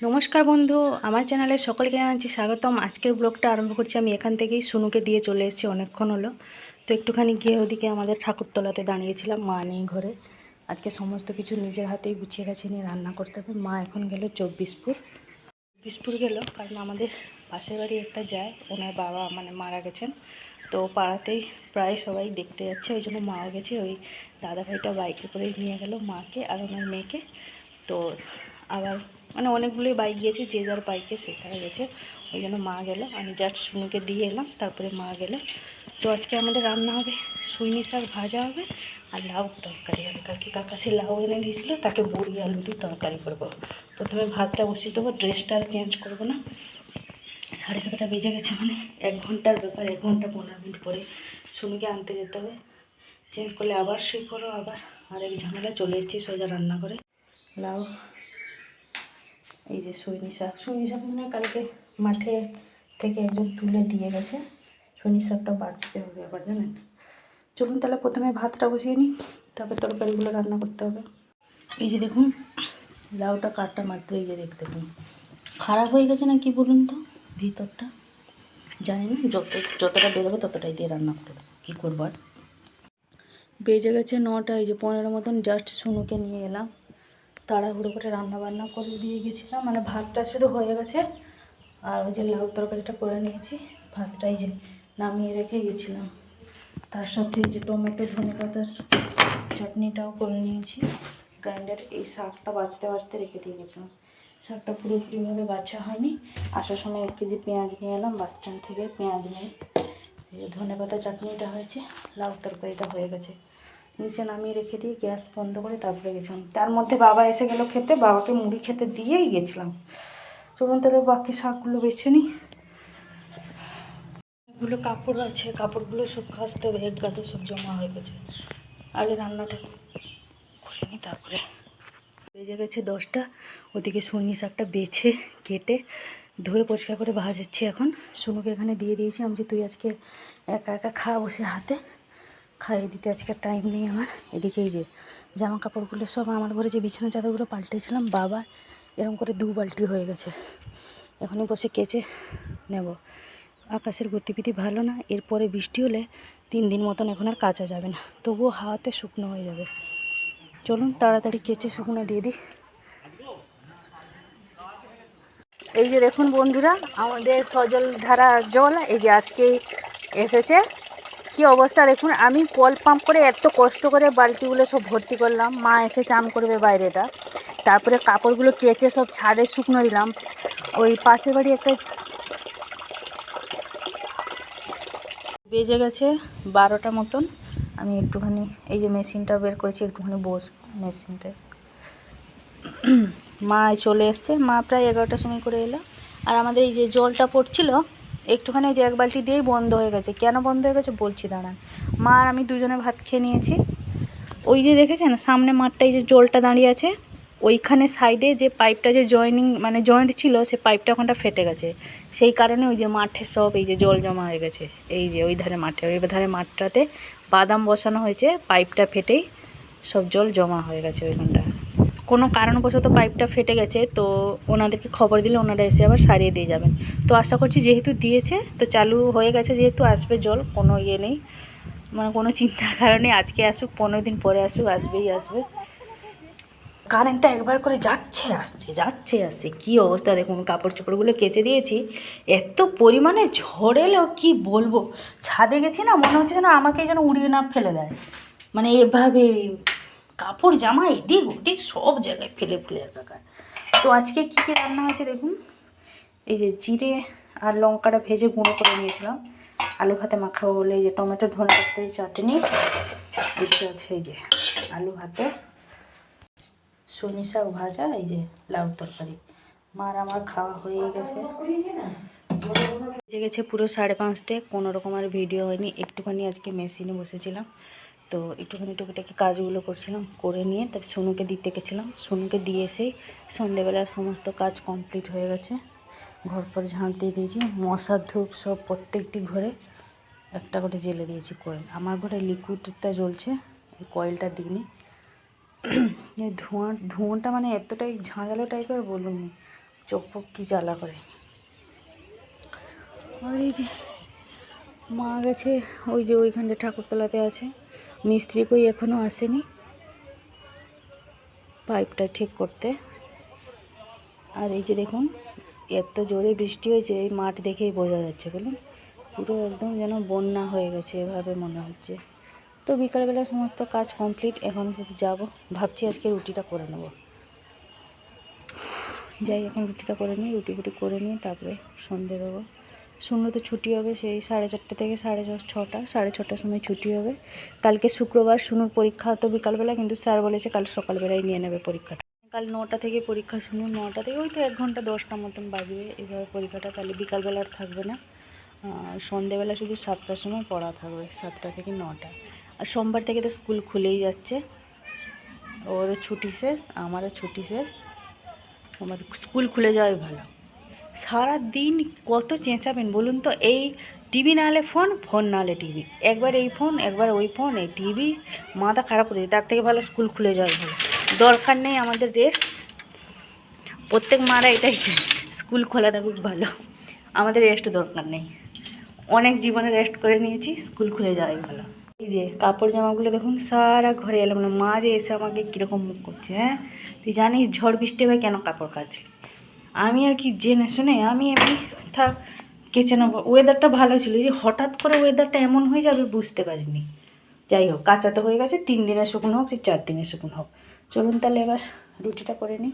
নমস্কার বন্ধু, আমার চ্যানেলে সকলকে জানাচ্ছি স্বাগতম। আজকের ব্লগটা আরম্ভ করছি আমি এখান থেকেই। সুনুকে দিয়ে চলে এসেছি, অনেকক্ষণ হলো। তো একটুখানি গিয়ে ওদিকে আমাদের ঠাকুরতলাতে দাঁড়িয়েছিলাম, মা নেই ঘরে। আজকে সমস্ত কিছু নিজের হাতেই গুছিয়ে গেছে, নিয়ে রান্না করতে হবে। মা এখন গেল 24পুর গেল, কারণ আমাদের পাশের বাড়ি একটা যায়, ওনার বাবা মারা গেছেন। তো পাড়াতেই প্রায় সবাই দেখতে যাচ্ছে, ওই জন্য মাও গেছে। ওই দাদাভাইটা বাইকে করেই নিয়ে গেল মাকে আর ওনার মেয়েকে। তো আবার অনেকগুলোই বাইক গিয়েছে, যে যার বাইকে সে তারা গেছে, ওই জন্য মা গেল। আমি জাস্ট সুনুকে দিয়ে এলাম, তারপরে মা গেল। তো আজকে আমাদের রান্না হবে সুইনি শাক ভাজা হবে আর লাউ তরকারি হবে। কালকে কাকা সে লাউ এনে দিয়েছিলো, তাকে বড়ি আলু দিয়ে তরকারি করবো। প্রথমে ভাতটা বসিয়ে দেবো, ড্রেসটা আর চেঞ্জ করবো না। 7:30 বেজে গেছে, 1 ঘন্টার ব্যাপার। 1 ঘন্টা 15 মিনিট পরে সুনুকে আনতে যেতে হবে। চেঞ্জ করলে আবার সেই করো, আবার আরেক ঝামেলা। চলে এসেছি সোজা রান্না করে। লাউ, এই যে সুইনি শাক কালকে মাঠে থেকে একজন তুলে দিয়ে গেছে। সুইনি শাকটা বাছতে হবে আবার, জানেন। চলুন তাহলে প্রথমে ভাতটা বসিয়ে নিই, তারপর তরকারিগুলো রান্না করতে হবে। এই যে দেখুন, লাউটা কাটটা মাত্র এই যে দেখুন খারাপ হয়ে গেছে না কি বলুন তো, ভিতরটা জানি না। যতটা বেরোবে ততটাই দিয়ে রান্না করবো, কী করবো আর। বেজে গেছে 9টা, এই যে 15 মতন। জাস্ট সুনুকে নিয়ে এলাম, তাড়াহুড়ো করে রান্না বান্না করে দিয়ে গেছিলাম। ভাতটা শুধু হয়ে গেছে, আর ওই যে লাউ তরকারিটা করে নিয়েছি। ভাতটা এই যে নামিয়ে রেখে গেছিলাম, তার সাথে এই যে টমেটো ধনে পাতার চাটনিটাও করে নিয়েছি গ্রাইন্ডার। এই শাকটা বাছতে রেখে দিয়ে গেছিলাম। শাকটা পুরোপুরিভাবে বাছা হয়নি। আসার সময় 1 কেজি পেঁয়াজ নিয়ে এলাম বাস স্ট্যান্ড থেকে, পেঁয়াজ নিয়ে। এই যে ধনে পাতা চাটনিটা হয়েছে, লাউ তরকারিটা হয়ে গেছে। নিচে নামিয়ে রেখে দিয়ে গ্যাস বন্ধ করে তারপরে গেছিলাম। তার মধ্যে বাবা এসে গেল খেতে, বাবাকে মুড়ি খেতে দিয়েই গেছিলাম। চলুন তাহলে বাকি শাকগুলো বেছে নিই। এগুলো কাপড় আছে, কাপড়গুলো সব কাচতে হবে, এক গাদা সব জমা হয়ে গেছে। আগে রান্নাটা করে নিই, তারপরে। বেজে গেছে 10টা। ওদিকে সুইনি শাকটা বেছে কেটে ধুয়ে পরিষ্কার করে ভাজাচ্ছি এখন। সুনুকে এখানে দিয়ে দিয়েছি। আমি যে তুই আজকে একা একা খা বসে হাতে, খাইয়ে দিতে আজকে টাইম নেই আমার। এদিকে এই যে জামা কাপড়গুলো সব আমার ঘরে, যে বিছানা চাদরগুলো পাল্টেছিলাম, বাবার এরকম করে 2 বালতি হয়ে গেছে। এখনই বসে কেচে নেব। আকাশের গতিবিধি ভালো না, এরপরে বৃষ্টি হলে 3 দিন মতন এখন আর কাচা যাবে না, তবুও হাওয়াতে শুকনো হয়ে যাবে। চলুন তাড়াতাড়ি কেচে শুকনো দিয়ে দিই। এই যে দেখুন বন্ধুরা, আমাদের সজল ধারা জল এই যে আজকেই এসেছে। কি অবস্থা দেখুন। আমি কল পাম্প করে এত কষ্ট করে বালতিগুলো সব ভর্তি করলাম। মা এসে চান করবে বাইরেটা, তারপরে কাপড়গুলো কেচে সব ছাদে শুকনো দিলাম। ওই পাশের বাড়ি একটা বেজে গেছে 12টা মতন। আমি একটুখানি এই যে মেশিনটা বের করেছি, একটুখানি মেশিনটা। মা চলে এসছে, মা প্রায় 11টার সময় করে এলো। আর আমাদের এই যে জলটা পড়ছিল একটুখানি, যে 1 বালতি দিয়েই বন্ধ হয়ে গেছে। কেন বন্ধ হয়ে গেছে বলছি দাঁড়ান। মা আর আমি দুজনে ভাত খেয়ে নিয়েছি। ওই যে দেখেছেন সামনে মাঠটায় যে জলটা দাঁড়িয়ে আছে, ওইখানে সাইডে যে পাইপটা যে জয়েন্ট ছিল, সে পাইপটা ওখানটা ফেটে গেছে। সেই কারণে ওই যে মাঠে সব এই যে জল জমা হয়ে গেছে। এই যে ওই ধারে মাঠে, ওই ধারে মাঠটাতে বাদাম বসানো হয়েছে, পাইপটা ফেটেই সব জল জমা হয়ে গেছে ওইখানটা। কোনো কারণবশত পাইপটা ফেটে গেছে, তো ওনাদেরকে খবর দিলে ওনারা এসে আবার সারিয়ে দিয়ে যাবেন। তো আশা করছি যেহেতু দিয়েছে, তো চালু হয়ে গেছে, যেহেতু আসবে জল, কোনো ইয়ে নেই, কোনো চিন্তার কারণে। আজকে আসুক 15 দিন পরে আসুক, আসবেই আসবে। কারেন্টটা একবার করে যাচ্ছে আসছে কী অবস্থা দেখুন। কাপড় চোপড়গুলো কেচে দিয়েছি, এত পরিমাণে ঝড় এলো কি বলবো। ছাদে গেছি না, মনে হচ্ছে যেন আমাকে যেন উড়িয়ে না ফেলে দেয়, এভাবে কাপড় জামা এদিক ওদিক সব জায়গায় ফেলে ফুলে একাকার। তো আজকে কী কী রান্না হয়েছে দেখুন। এই যে জিরে আর লঙ্কাটা ভেজে গুঁড়ো করে নিয়েছিলাম আলু ভাতে মাখাবো বলে। এই যে টমেটো ধনে পাতা চাটনি, এদিকে আছে এই যে আলু ভাতে, সুইনি শাক ভাজা, এই যে লাউ তরকারি। মার আমার খাওয়া হয়ে গেছে। বেজে গেছে পুরো 5:30। কোনো রকম আর ভিডিও হয়নি। একটুখানি আজকে মেশিনে বসেছিলাম, তো একটুখানি টুকিটাকি কাজগুলো করছিলাম, করে নিয়ে তারপর সোনুকে দিতে গেছিলাম। সোনুকে দিয়ে এসেই সন্ধেবেলার সমস্ত কাজ কমপ্লিট হয়ে গেছে। ঘর পর ঝাঁট দিয়ে দিয়েছি, মশার ধূপ সব প্রত্যেকটি ঘরে একটা করে জেলে দিয়েছি কয়েল। আমার ঘরে লিকুইডটা জ্বলছে, এই কয়েলটা দিইনি। এই ধোঁয়াটা এতটাই ঝাঁঝালো টাইপের বলুন, চোখ ফোক কী জ্বালা করে। আর এই যে মা গেছে ওই যে ওইখানটা ঠাকুরতলাতে আছে, মিস্ত্রি কই এখনও আসেনি পাইপটা ঠিক করতে। আর এই যে দেখুন এত জোরে বৃষ্টি হয়েছে, এই মাঠ দেখেই বোঝা যাচ্ছে, বলুন পুরো একদম যেন বন্যা হয়ে গেছে এভাবে মনে হচ্ছে। তো বিকালবেলা সমস্ত কাজ কমপ্লিট, এখন যাব, ভাবছি আজকে রুটিটা করে নেব। যাই এখন রুটিটা করে নিই, রুটি করে নিয়ে তারপরে সন্ধে দেবো। শূন্য তো ছুটি হবে সেই 4:30 থেকে 6:30, 6:30টার সময় ছুটি হবে। কালকে শুক্রবার, শুনুর পরীক্ষা হতো বিকালবেলা, কিন্তু স্যার বলেছে কাল সকালবেলায় নিয়ে নেবে পরীক্ষাটা। কাল 9টা থেকে পরীক্ষা, শুনুন 9টা থেকে ওই তো 1 ঘন্টা 10টা মতন বাজবে এভাবে পরীক্ষাটা। কালে বিকালবেলা আর থাকবে না, সন্ধেবেলা শুধু 7টার সময় পড়া থাকবে, 7টা থেকে 9টা। আর সোমবার থেকে তো স্কুল খুলেই যাচ্ছে, ওরও ছুটি শেষ আমারও ছুটি শেষ। আমার স্কুল খুলে যাওয়াই ভালো। সারা দিন কত চেঁচাবেন বলুন তো, এই টিভি না হলে ফোন, ফোন না হলে টিভি, একবার এই ফোন একবার ওই ফোন, এই টিভি, মাথা খারাপ করে দিই। তার থেকে ভালো স্কুল খুলে যাওয়াই ভালো। দরকার নেই আমাদের রেস্ট, প্রত্যেক মারা এটাই চাই স্কুল খোলা থাকুক ভালো, আমাদের রেস্ট দরকার নেই। অনেক জীবনে রেস্ট করে নিয়েছি, স্কুল খুলে যাওয়াই ভালো। এই যে কাপড় জামাগুলো দেখুন সারা ঘরে এলাম না, মা যে এসে আমাকে কীরকম মুখ করছে, হ্যাঁ তুই জানিস ঝড় বৃষ্টি হবে কেন কাপড় কাচলি? আমি আর কি জেনে শুনে আমি এমনি থাক কেচে নেবো। ওয়েদারটা ভালো ছিল, যে হঠাৎ করে ওয়েদারটা এমন হয়ে যাবে বুঝতে পারিনি। যাই হোক কাচাতে হয়ে গেছে, 3 দিনের শুকনো হোক, 4 দিনের শুকনো হোক। চলুন তাহলে এবার রুটিটা করে নিই।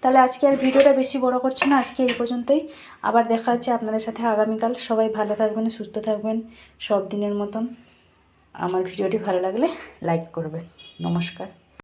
তাহলে আজকে আর ভিডিওটা বেশি বড় করছি না, আজকে এই পর্যন্তই। আবার দেখা হচ্ছে আপনাদের সাথে আগামীকাল। সবাই ভালো থাকবেন, সুস্থ থাকবেন সব দিনের মতন। আমার ভিডিওটি ভালো লাগলে লাইক করবেন। নমস্কার।